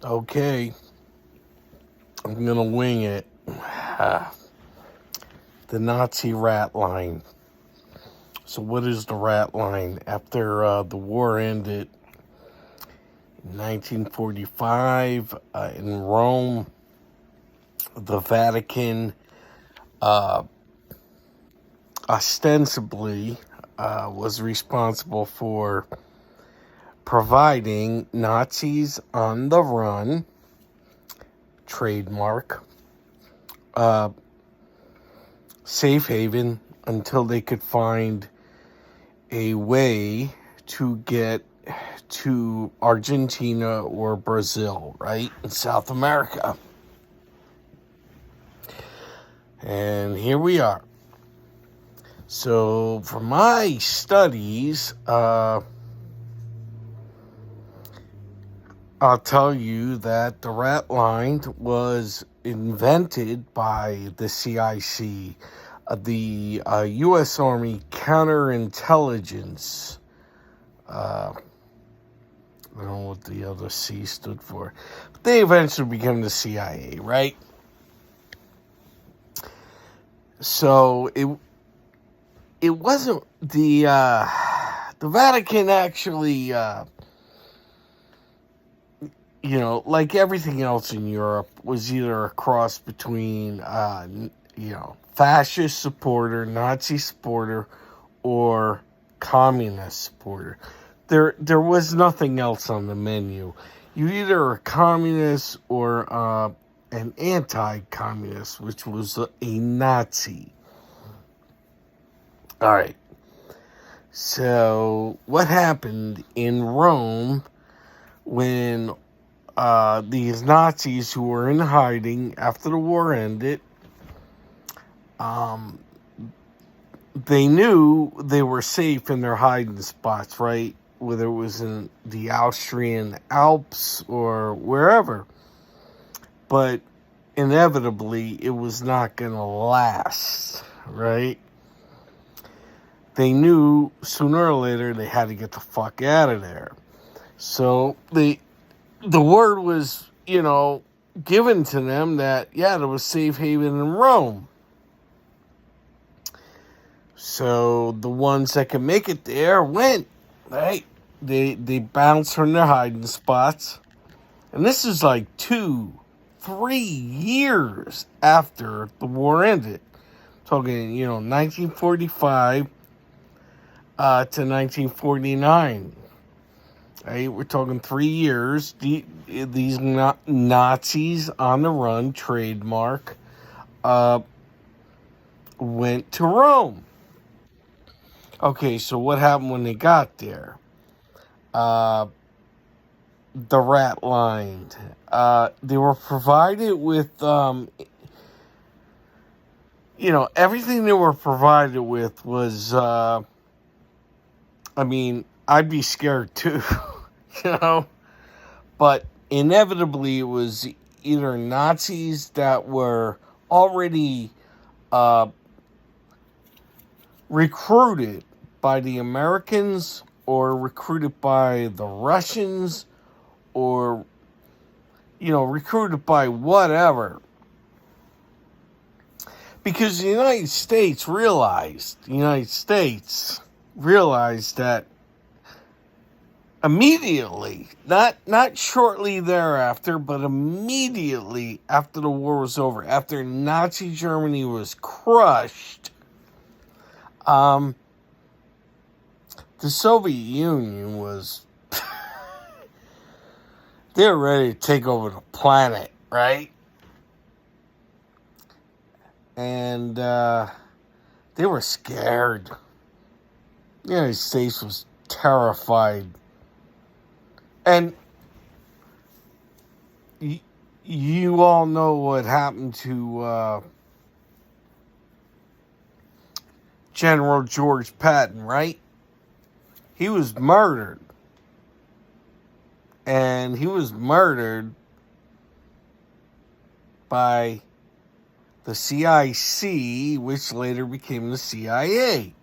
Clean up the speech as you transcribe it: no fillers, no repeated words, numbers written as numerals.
Okay, I'm gonna wing it. The Nazi rat line. So, what is the rat line? After the war ended in 1945 in Rome, the Vatican ostensibly was responsible for providing Nazis on the run, trademark, safe haven until they could find a way to get to Argentina or Brazil, right? In South America. And here we are. So, for my studies, I'll tell you that the rat line was invented by the CIC, the U.S. Army Counterintelligence. I don't know what the other C stood for. But they eventually became the CIA, right? So it wasn't the Vatican actually, like everything else in Europe, was either a cross between, fascist supporter, Nazi supporter, or communist supporter. There was nothing else on the menu. You either are a communist or an anti-communist, which was a Nazi. All right. So what happened in Rome when these Nazis who were in hiding after the war ended, they knew they were safe in their hiding spots, right? Whether it was in the Austrian Alps or wherever. But inevitably, it was not going to last, right? They knew sooner or later they had to get the fuck out of there. So the word was, given to them that, there was safe haven in Rome. So the ones that could make it there went, right? They bounced from their hiding spots. And this is like 2-3 years after the war ended. Talking, 1945 to 1949. Right? We're talking 3 years. These Nazis on the run, trademark, went to Rome. Okay, so what happened when they got there? The rat line. They were provided with, everything they were provided with was, I'd be scared too, but inevitably it was either Nazis that were already recruited by the Americans or recruited by the Russians or, recruited by whatever. Because the United States realized that immediately, not shortly thereafter, but immediately after the war was over, after Nazi Germany was crushed, the Soviet Union was, they were ready to take over the planet, right? And they were scared. The United States was terrified. And you all know what happened to General George Patton, right? He was murdered. And he was murdered by the CIC, which later became the CIA.